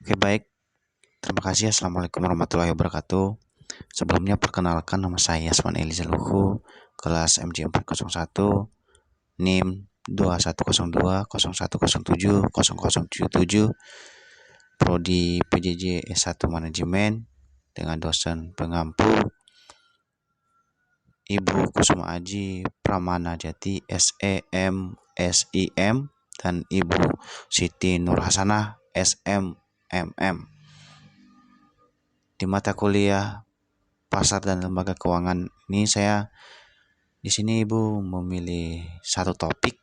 Oke, baik. Terima kasih. Assalamualaikum warahmatullahi wabarakatuh. Sebelumnya perkenalkan, nama saya Asman Eliza Luhu, kelas MJ 401, NIM 210201070077, Prodi PJJ S1 Manajemen dengan dosen pengampu Ibu Kusuma Aji Pramana Jati SEM SIM dan Ibu Siti Nur Hasanah SMMM. Di mata kuliah pasar dan lembaga keuangan ini di sini Ibu memilih satu topik,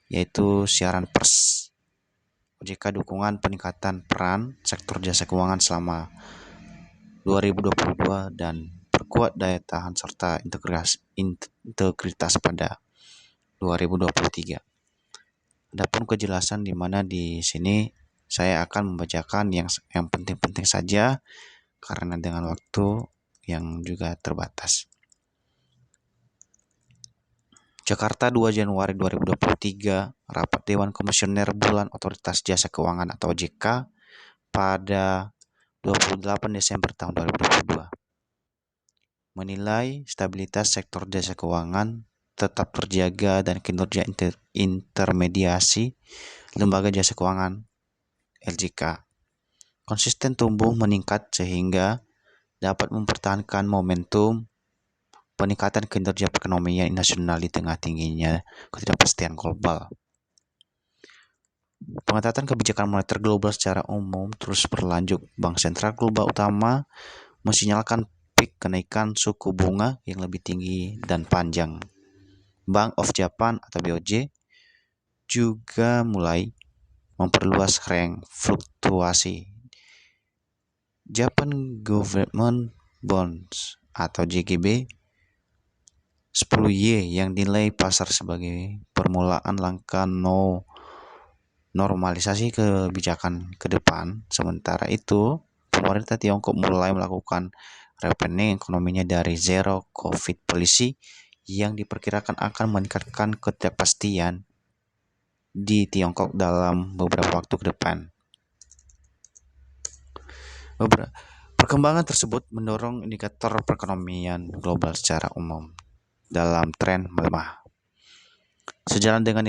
yaitu siaran pers OJK, dukungan peningkatan peran sektor jasa keuangan selama 2022 dan perkuat daya tahan serta integritas pada 2023. Adapun kejelasan di mana di sini saya akan membacakan yang penting-penting saja karena dengan waktu yang juga terbatas. Jakarta 2 Januari 2023, Rapat Dewan Komisioner Bulan Otoritas Jasa Keuangan atau OJK pada 28 Desember tahun 2022 menilai stabilitas sektor jasa keuangan tetap terjaga dan kinerja intermediasi lembaga jasa keuangan LJK konsisten tumbuh meningkat sehingga dapat mempertahankan momentum peningkatan kinerja perekonomian nasional di tengah tingginya ketidakpastian global. Pengetatan kebijakan moneter global secara umum terus berlanjut. Bank sentral global utama mensinyalkan peak kenaikan suku bunga yang lebih tinggi dan panjang. Bank of Japan atau BOJ juga mulai memperluas range fluktuasi. Japan Government Bonds atau JGB 10Y yang dinilai pasar sebagai permulaan langkah normalisasi kebijakan ke depan. Sementara itu, pemerintah Tiongkok mulai melakukan reopening ekonominya dari zero COVID policy yang diperkirakan akan meningkatkan ketidakpastian di Tiongkok dalam beberapa waktu ke depan. Perkembangan tersebut mendorong indikator perekonomian global secara umum dalam tren melemah. Sejalan dengan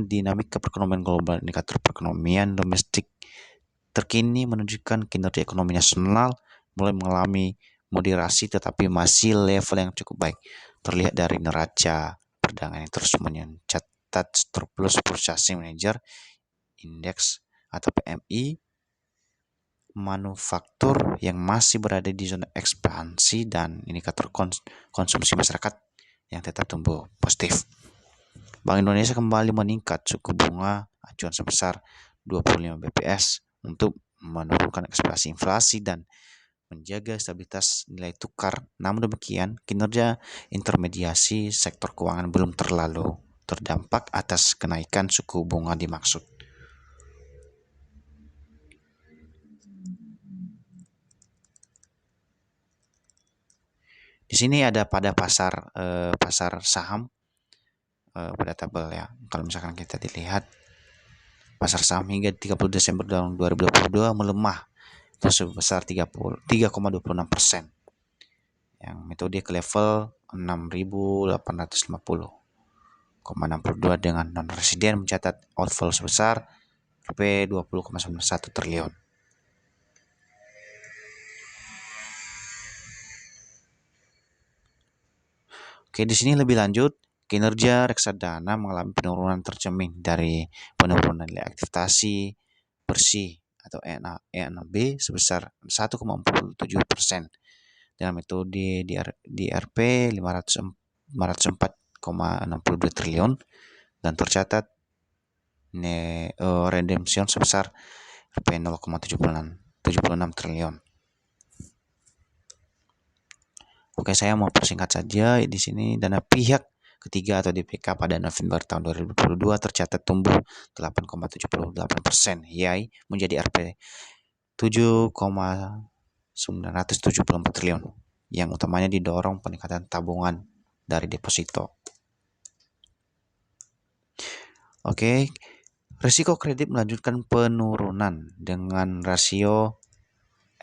dinamika perekonomian global, indikator perekonomian domestik terkini menunjukkan kinerja ekonomi nasional mulai mengalami moderasi tetapi masih level yang cukup baik. Terlihat dari neraca perdagangan yang terus mencatat surplus purchasing manager index atau PMI, manufaktur yang masih berada di zona ekspansi dan indikator konsumsi masyarakat yang tetap tumbuh positif. Bank Indonesia kembali meningkat suku bunga acuan sebesar 25 bps untuk menurunkan ekspektasi inflasi dan menjaga stabilitas nilai tukar. Namun demikian, kinerja intermediasi sektor keuangan belum terlalu terdampak atas kenaikan suku bunga dimaksud. Di sini ada pada pasar saham pada tabel ya. Kalau misalkan kita dilihat pasar saham hingga 30 Desember tahun 2022 melemah sebesar 3,26%. Yang metode ke level 6.850,62 dengan non residen mencatat outflow sebesar Rp 20,91 triliun. Oke, di sini lebih lanjut, kinerja reksadana mengalami penurunan tercermin dari penurunan nilai aktivasi bersih atau E6B sebesar 1,47% dengan metode DRP 504,62 triliun dan tercatat redemption sebesar Rp 0,76 triliun. Oke, saya mau persingkat saja di sini. Dana pihak ketiga atau DPK pada November tahun 2022 tercatat tumbuh 8,78%, YAI menjadi Rp 7,974 triliun. Yang utamanya didorong peningkatan tabungan dari deposito. Oke, Risiko kredit melanjutkan penurunan dengan rasio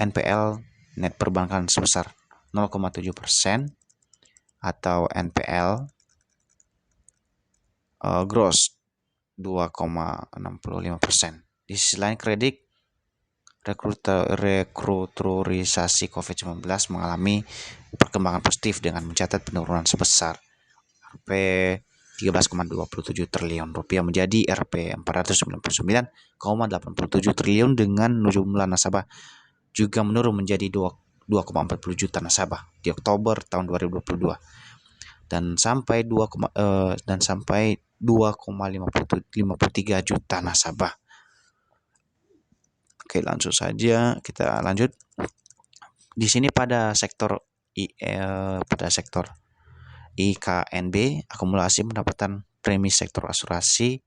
NPL net perbankan sebesar 0,7% atau NPL gross 2,65%. Di sisi lain, kredit restrukturisasi COVID-19 mengalami perkembangan positif dengan mencatat penurunan sebesar Rp 13,27 triliun menjadi Rp 499,87 triliun dengan jumlah nasabah juga menurun menjadi 2,40 juta nasabah di Oktober tahun 2022 dan sampai 2,53 juta nasabah. Oke, langsung saja kita lanjut. Di sini pada sektor IKNB, akumulasi pendapatan premi sektor asuransi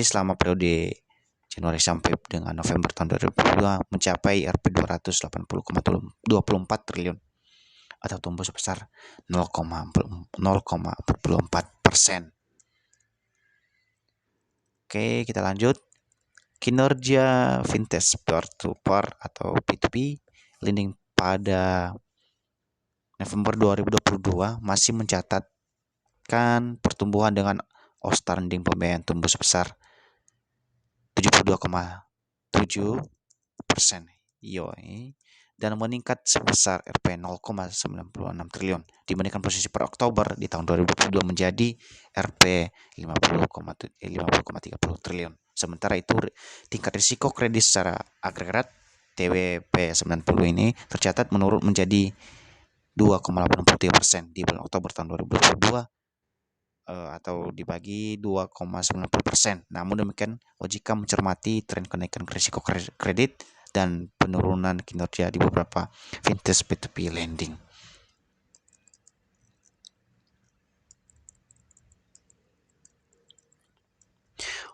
selama periode Januari sampai dengan November tahun 2022 mencapai Rp 280,24 triliun atau tumbuh sebesar 0,44%. Oke, kita lanjut. Kinerja fintech peer-to-peer atau P2P lending pada November 2022 masih mencatatkan pertumbuhan dengan outstanding pembayaran tumbuh sebesar 72,7% dan meningkat sebesar Rp 0,96 triliun dibandingkan posisi per Oktober di tahun 2022 menjadi Rp 50,30 triliun. Sementara itu, tingkat risiko kredit secara agregat TWP 90 ini tercatat menurun menjadi 2,83% di bulan Oktober tahun 2022 atau dibagi 2,90%. Namun demikian, OJK mencermati tren kenaikan risiko kredit dan penurunan kinerja di beberapa fintech P2P lending.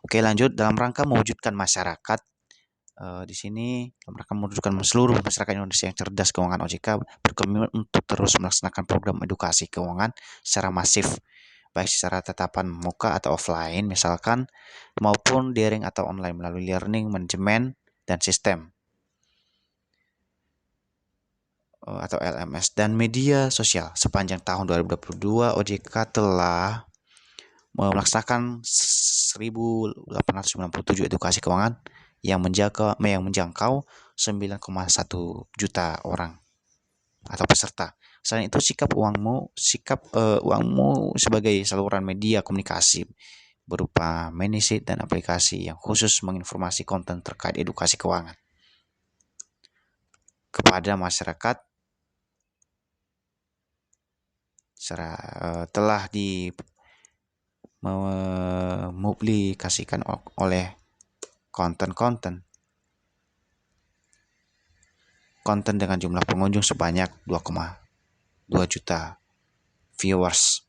Oke, lanjut. Dalam rangka mewujudkan masyarakat di sini dalam rangka mewujudkan seluruh masyarakat Indonesia yang cerdas keuangan, OJK berkomitmen untuk terus melaksanakan program edukasi keuangan secara masif, baik secara tatapan muka atau offline misalkan, maupun daring atau online melalui learning management dan sistem atau LMS dan media sosial. Sepanjang tahun 2022, OJK telah melaksanakan 1.897 edukasi keuangan yang menjangkau 9,1 juta orang atau peserta. Selain itu, sikap uangmu sebagai saluran media komunikasi berupa manajemen dan aplikasi yang khusus menginformasi konten terkait edukasi keuangan kepada masyarakat telah dipublikasikan oleh konten dengan jumlah pengunjung sebanyak 2,2 juta viewers.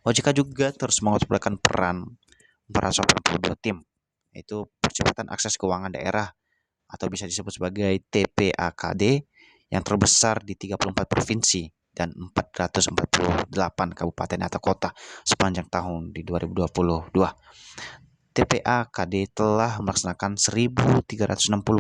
OJK juga terus mengoptimalkan peran 482 tim, yaitu percepatan akses keuangan daerah atau bisa disebut sebagai TPAKD yang terbesar di 34 provinsi dan 448 kabupaten atau kota sepanjang tahun di 2022. TPAKD telah melaksanakan 1.360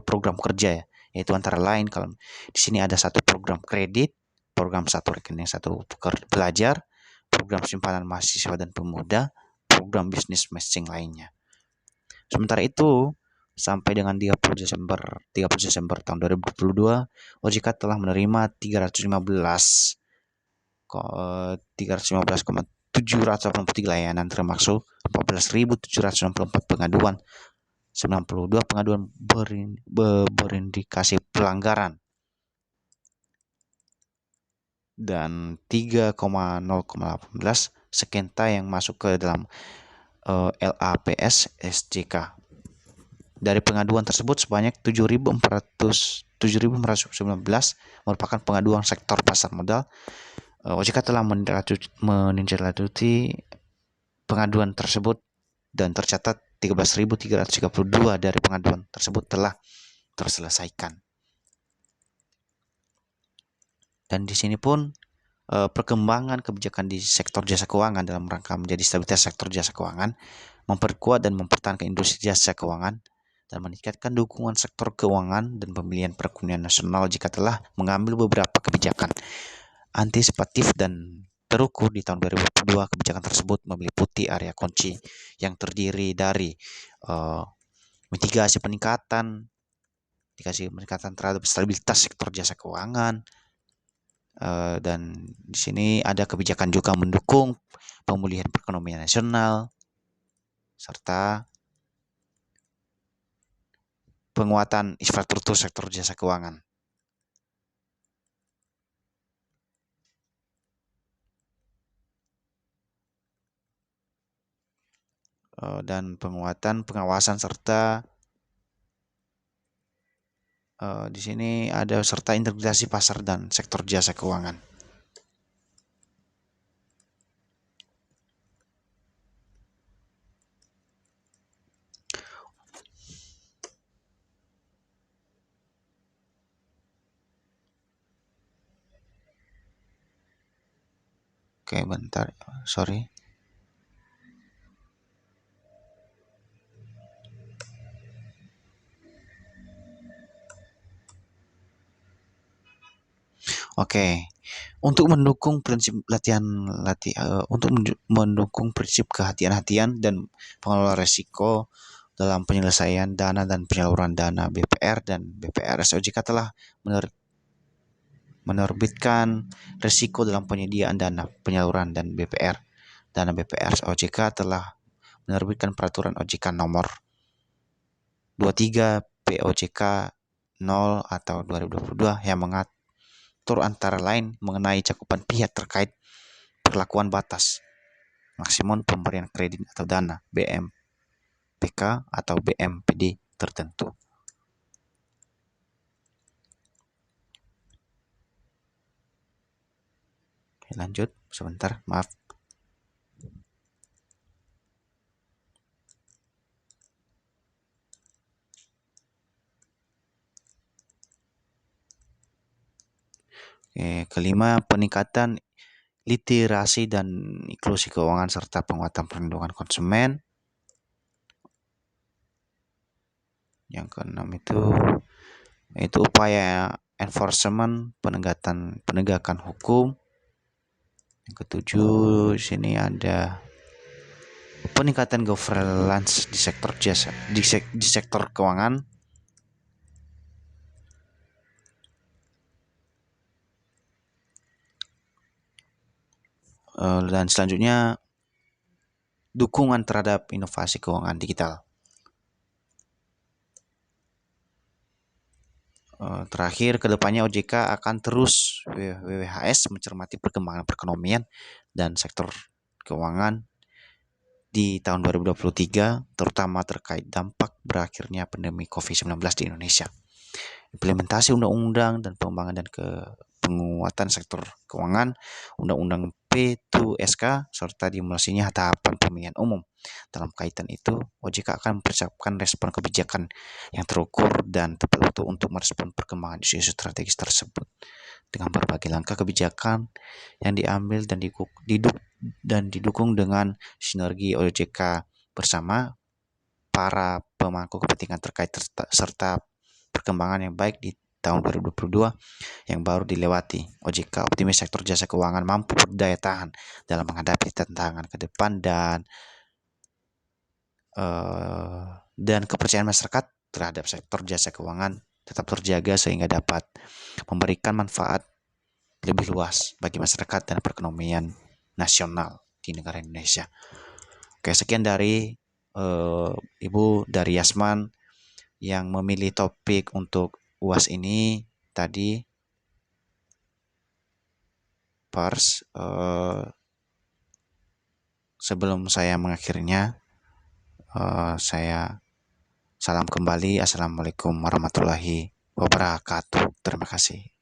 program kerja, yaitu antara lain kalau di sini ada satu program kredit, program satu rekening satu pelajar, program simpanan mahasiswa dan pemuda, program bisnis matching lainnya. Sementara itu, sampai dengan 30 Desember tahun 2022, OJK telah menerima 315,783 layanan termasuk 14.764 pengaduan, 92 pengaduan berindikasi pelanggaran dan 3,018 sengketa yang masuk ke dalam LAPS SJK. Dari pengaduan tersebut sebanyak 7.419 merupakan pengaduan sektor pasar modal. OJK telah menindaklanjuti pengaduan tersebut dan tercatat 13.332 dari pengaduan tersebut telah terselesaikan. Dan di sini pun perkembangan kebijakan di sektor jasa keuangan dalam rangka menjadi stabilitas sektor jasa keuangan memperkuat dan mempertahankan industri jasa keuangan, dan meningkatkan dukungan sektor keuangan dan pemilihan perekonomian nasional jika telah mengambil beberapa kebijakan antisipatif dan terukur di tahun 2022. Kebijakan tersebut meliputi area kunci yang terdiri dari mitigasi peningkatan terhadap stabilitas sektor jasa keuangan, dan di sini ada kebijakan juga mendukung pemulihan perekonomian nasional serta penguatan infrastruktur sektor jasa keuangan. Dan penguatan pengawasan serta di sini ada serta integrasi pasar dan sektor jasa keuangan. Oke, bentar, sorry. Oke, untuk mendukung prinsip mendukung prinsip kehati-hatian dan pengelola risiko dalam penyelesaian dana dan penyaluran dana, BPR dan BPRS OJK telah menerbitkan risiko dalam penyediaan dana penyaluran dan BPR. Dana BPRS OJK telah menerbitkan peraturan OJK nomor 23 POJK 0 atau 2022 yang mengatur antara lain mengenai cakupan pihak terkait perlakuan batas maksimum pemberian kredit atau dana BMPK atau BMPD tertentu. Oke, lanjut sebentar, maaf. Oke, kelima, peningkatan literasi dan inklusi keuangan serta penguatan perlindungan konsumen. Yang keenam itu upaya enforcement, penegakan hukum. Yang ketujuh, di sini ada peningkatan governance di sektor jasa, di sektor keuangan. Dan selanjutnya dukungan terhadap inovasi keuangan digital. Terakhir, kedepannya OJK akan terus WWHS mencermati perkembangan perekonomian dan sektor keuangan di tahun 2023, terutama terkait dampak berakhirnya pandemi COVID-19 di Indonesia. Implementasi undang-undang dan pengembangan dan penguatan sektor keuangan, Undang-Undang P2SK, serta dimulasinya tahapan pemilihan umum. Dalam kaitan itu, OJK akan mempersiapkan respon kebijakan yang terukur dan tepat waktu untuk merespon perkembangan isu-isu strategis tersebut dengan berbagai langkah kebijakan yang diambil dan didukung dengan sinergi OJK bersama para pemangku kepentingan terkait serta perkembangan yang baik di tahun 2022 yang baru dilewati. OJK optimis sektor jasa keuangan mampu berdaya tahan dalam menghadapi tantangan ke depan dan kepercayaan masyarakat terhadap sektor jasa keuangan tetap terjaga sehingga dapat memberikan manfaat lebih luas bagi masyarakat dan perekonomian nasional di negara Indonesia. Oke, sekian dari Ibu dari Yasman yang memilih topik untuk UAS ini tadi. Pers, sebelum saya mengakhirinya, saya salam kembali. Assalamualaikum warahmatullahi wabarakatuh. Terima kasih.